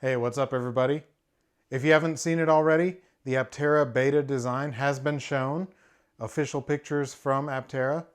Hey, what's up everybody? If you haven't seen it already, the Aptera beta design has been shown. Official pictures from Aptera.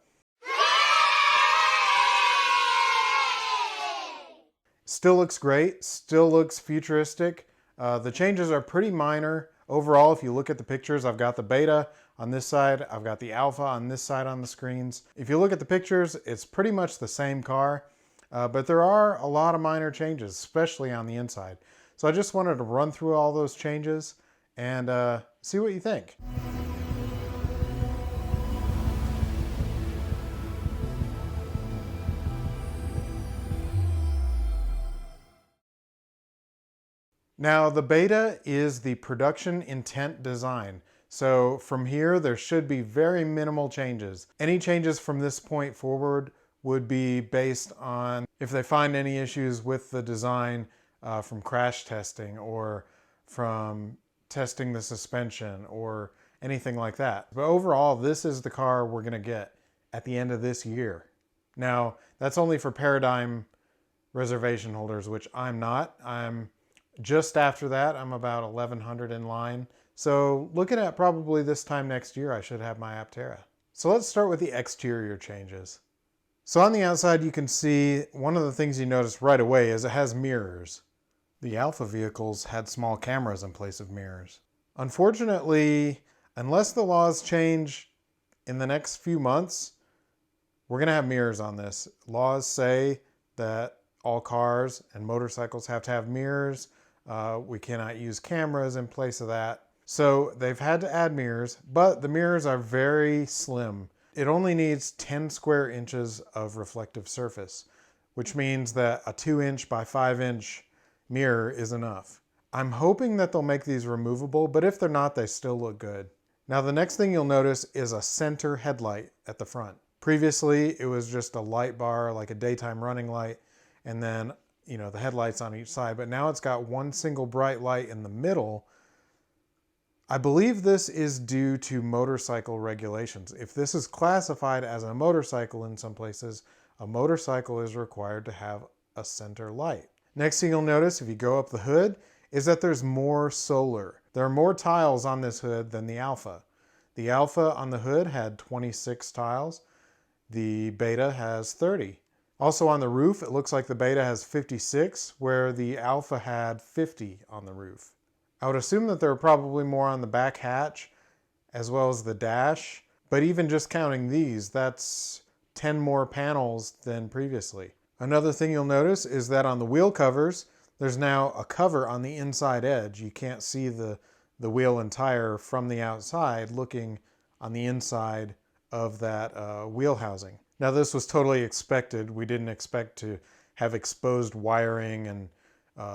Still looks great, still looks futuristic. The changes are pretty minor. Overall, if you look at the pictures, I've got the beta on this side, I've got the alpha on this side on the screens. If you look at the pictures, it's pretty much the same car, but there are a lot of minor changes, especially on the inside. So I just wanted to run through all those changes and see what you think. Now the beta is the production intent design. So from here, there should be very minimal changes. Any changes from this point forward would be based on if they find any issues with the design from crash testing or from testing the suspension or anything like that. But overall, this is the car we're gonna get at the end of this year. Now, that's only for Paradigm reservation holders, which I'm not. I'm just after that. I'm about 1,100 in line. So looking at probably this time next year, I should have my Aptera. So let's start with the exterior changes. So on the outside, you can see one of the things you notice right away is it has mirrors. The Alpha vehicles had small cameras in place of mirrors. Unfortunately, unless the laws change in the next few months, we're gonna have mirrors on this. Laws say that all cars and motorcycles have to have mirrors. We cannot use cameras in place of that. So they've had to add mirrors, but the mirrors are very slim. It only needs 10 square inches of reflective surface, which means that a 2-inch by 5-inch mirror is enough. I'm hoping that they'll make these removable, but if they're not, they still look good. Now the next thing you'll notice is a center headlight at the front. Previously, it was just a light bar, like a daytime running light, and then the headlights on each side, but now it's got one single bright light in the middle. I believe this is due to motorcycle regulations. If this is classified as a motorcycle in some places, a motorcycle is required to have a center light. Next thing you'll notice if you go up the hood is that there's more solar. There are more tiles on this hood than the Alpha. The Alpha on the hood had 26 tiles. The Beta has 30. Also on the roof, it looks like the Beta has 56, where the Alpha had 50 on the roof. I would assume that there are probably more on the back hatch, as well as the dash, but even just counting these, that's 10 more panels than previously. Another thing you'll notice is that on the wheel covers, there's now a cover on the inside edge. You can't see the wheel and tire from the outside looking on the inside of that wheel housing. Now this was totally expected. We didn't expect to have exposed wiring and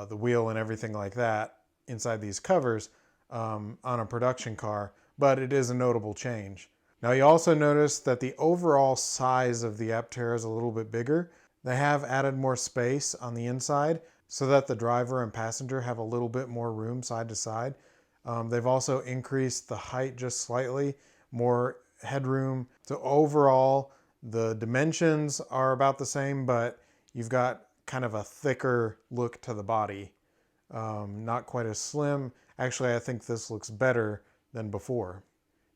the wheel and everything like that inside these covers on a production car, but it is a notable change. Now you also notice that the overall size of the Aptera is a little bit bigger. They have added more space on the inside so that the driver and passenger have a little bit more room side to side. They've also increased the height just slightly, more headroom. So overall, the dimensions are about the same, but you've got kind of a thicker look to the body. Not quite as slim. Actually, I think this looks better than before.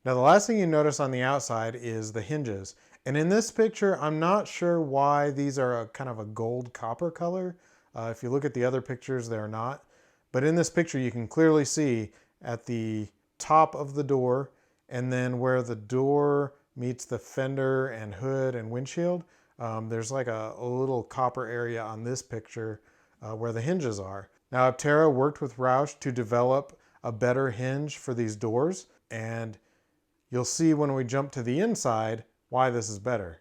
Now, the last thing you notice on the outside is the hinges. And in this picture, I'm not sure why these are kind of a gold copper color. If you look at the other pictures, they're not. But in this picture, you can clearly see at the top of the door, and then where the door meets the fender and hood and windshield, there's like a little copper area on this picture where the hinges are. Now Aptera worked with Roush to develop a better hinge for these doors, and you'll see when we jump to the inside why this is better.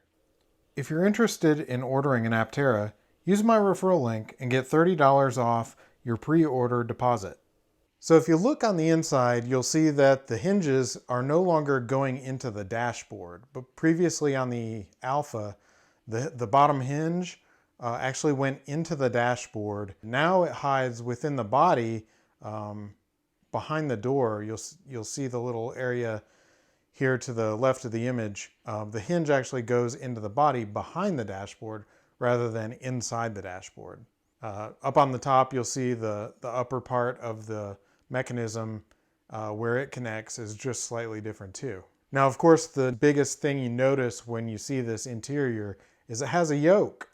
If you're interested in ordering an Aptera, use my referral link and get $30 off your pre-order deposit. So if you look on the inside, you'll see that the hinges are no longer going into the dashboard, but previously on the Alpha, the bottom hinge actually went into the dashboard. Now it hides within the body behind the door. You'll see the little area here to the left of the image. The hinge actually goes into the body behind the dashboard rather than inside the dashboard. Up on the top, you'll see the upper part of the mechanism where it connects is just slightly different too. Now, of course, the biggest thing you notice when you see this interior is it has a yoke.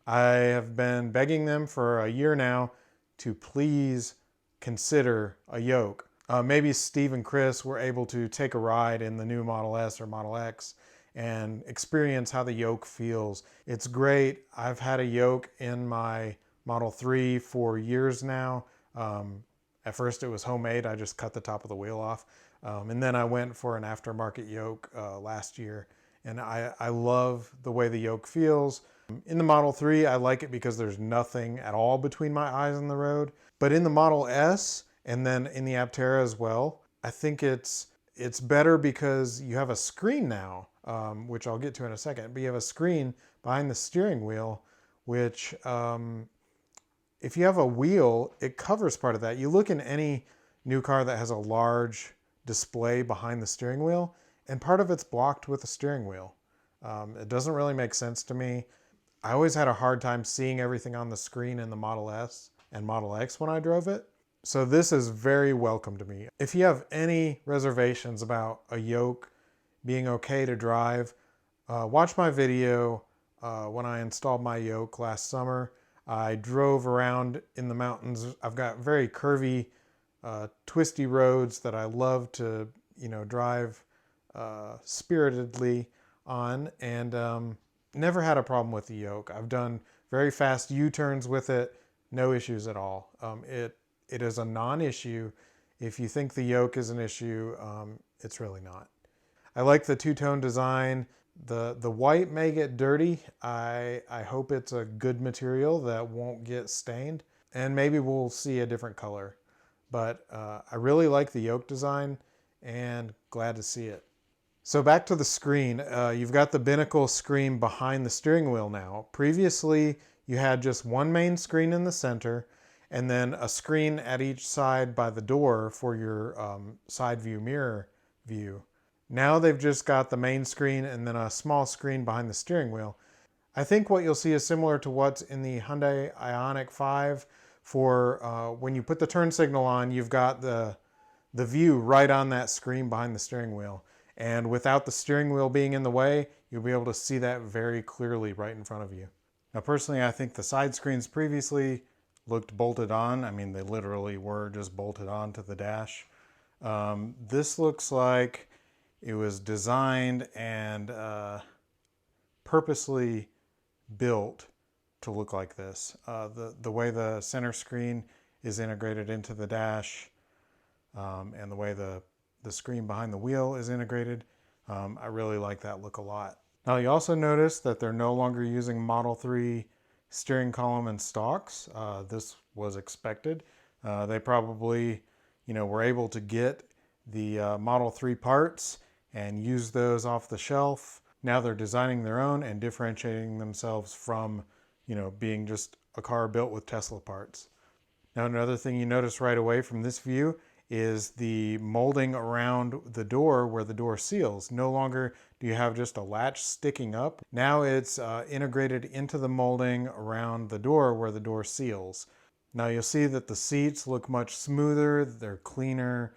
I have been begging them for a year now to please consider a yoke. Maybe Steve and Chris were able to take a ride in the new Model S or Model X and experience how the yoke feels. It's great. I've had a yoke in my Model 3 for years now. At first it was homemade. I just cut the top of the wheel off. And then I went for an aftermarket yoke last year. And I love the way the yoke feels. In the Model 3, I like it because there's nothing at all between my eyes and the road. But in the Model S, and then in the Aptera as well, I think it's better because you have a screen now, which I'll get to in a second. But you have a screen behind the steering wheel, which if you have a wheel, it covers part of that. You look in any new car that has a large display behind the steering wheel, and part of it's blocked with the steering wheel. It doesn't really make sense to me. I always had a hard time seeing everything on the screen in the Model S and Model X when I drove it. So this is very welcome to me. If you have any reservations about a yoke being okay to drive, watch my video when I installed my yoke last summer. I drove around in the mountains. I've got very curvy, twisty roads that I love to, drive spiritedly on, and never had a problem with the yoke. I've done very fast U-turns with it, no issues at all. It is a non-issue. If you think the yoke is an issue, it's really not. I like the two-tone design. The white may get dirty. I hope it's a good material that won't get stained, and maybe we'll see a different color. But I really like the yoke design and glad to see it. So back to the screen. You've got the binnacle screen behind the steering wheel now. Previously, you had just one main screen in the center and then a screen at each side by the door for your side view mirror view. Now they've just got the main screen and then a small screen behind the steering wheel. I think what you'll see is similar to what's in the Hyundai Ioniq 5 for when you put the turn signal on, you've got the view right on that screen behind the steering wheel. And without the steering wheel being in the way, you'll be able to see that very clearly right in front of you. Now personally, I think the side screens previously looked bolted on. I mean, they literally were just bolted on to the dash. This looks like it was designed and purposely built to look like this. The way the center screen is integrated into the dash and the way the screen behind the wheel is integrated, I really like that look a lot. Now you also notice that they're no longer using Model 3 steering column and stalks. This was expected. They probably, were able to get the Model 3 parts and use those off the shelf. Now they're designing their own and differentiating themselves from, being just a car built with Tesla parts. Now another thing you notice right away from this view is the molding around the door where the door seals. No longer do you have just a latch sticking up. Now it's integrated into the molding around the door where the door seals. Now you'll see that the seats look much smoother, they're cleaner,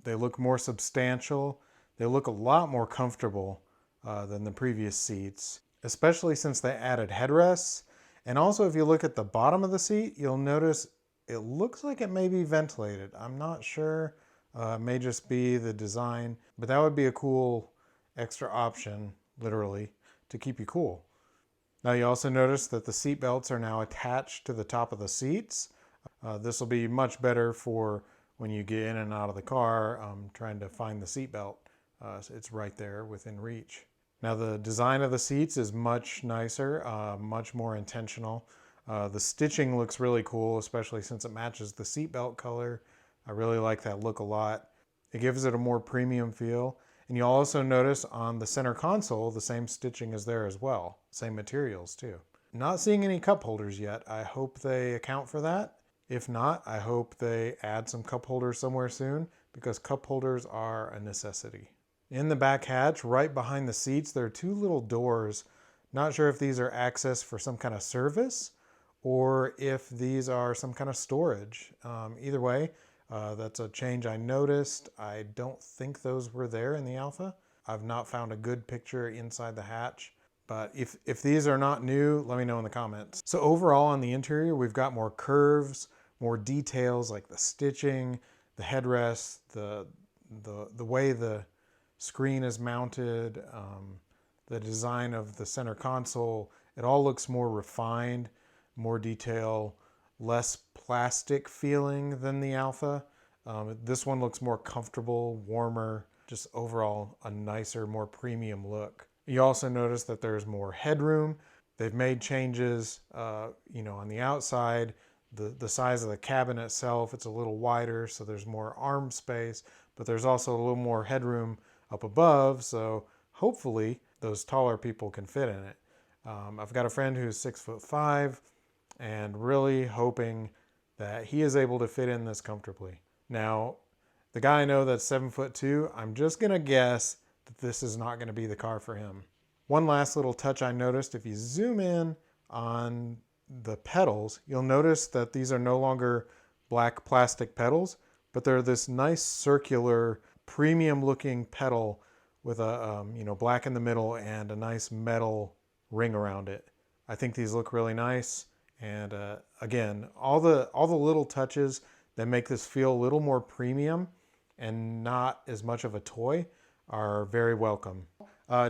they look more substantial, they look a lot more comfortable than the previous seats, especially since they added headrests. And also if you look at the bottom of the seat, you'll notice it looks like it may be ventilated. I'm not sure. It may just be the design, but that would be a cool extra option, literally, to keep you cool. Now you also notice that the seat belts are now attached to the top of the seats. This will be much better for when you get in and out of the car trying to find the seat belt. So it's right there within reach. Now the design of the seats is much nicer, much more intentional. The stitching looks really cool, especially since it matches the seatbelt color. I really like that look a lot. It gives it a more premium feel. And you'll also notice on the center console, the same stitching is there as well. Same materials too. Not seeing any cup holders yet. I hope they account for that. If not, I hope they add some cup holders somewhere soon because cup holders are a necessity. In the back hatch, right behind the seats, there are two little doors. Not sure if these are access for some kind of service or if these are some kind of storage. Either way, that's a change I noticed. I don't think those were there in the Alpha. I've not found a good picture inside the hatch. But if these are not new, let me know in the comments. So overall on the interior, we've got more curves, more details like the stitching, the headrest, the way the screen is mounted, the design of the center console. It all looks more refined, more detail, less plastic feeling than the Alpha. This one looks more comfortable, warmer, just overall a nicer, more premium look. You also notice that there's more headroom. They've made changes, on the outside. The size of the cabin itself, it's a little wider, so there's more arm space, but there's also a little more headroom up above, so hopefully those taller people can fit in it. I've got a friend who's 6'5", and really hoping that he is able to fit in this comfortably. Now, the guy I know that's 7'2", I'm just gonna guess that this is not gonna be the car for him. One last little touch I noticed, if you zoom in on the pedals, you'll notice that these are no longer black plastic pedals, but they're this nice circular premium looking pedal with a black in the middle and a nice metal ring around it. I think these look really nice, and again, all the little touches that make this feel a little more premium and not as much of a toy are very welcome.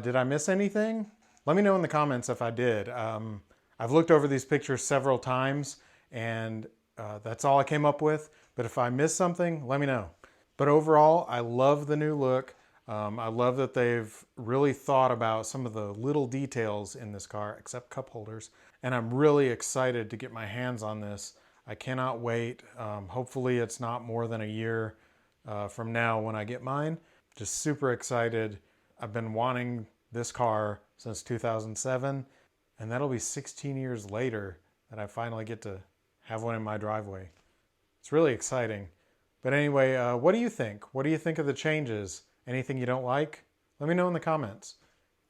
Did I miss anything? Let me know in the comments if I did. I've looked over these pictures several times, and that's all I came up with. But if I missed something, let me know. But overall, I love the new look. I love that they've really thought about some of the little details in this car, except cup holders. And I'm really excited to get my hands on this. I cannot wait. Hopefully it's not more than a year from now when I get mine. Just super excited. I've been wanting this car since 2007, and that'll be 16 years later that I finally get to have one in my driveway. It's really exciting. But anyway, what do you think? What do you think of the changes? Anything you don't like? Let me know in the comments.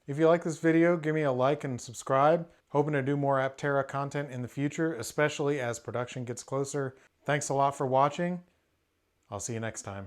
If you like this video, give me a like and subscribe. Hoping to do more Aptera content in the future, especially as production gets closer. Thanks a lot for watching. I'll see you next time.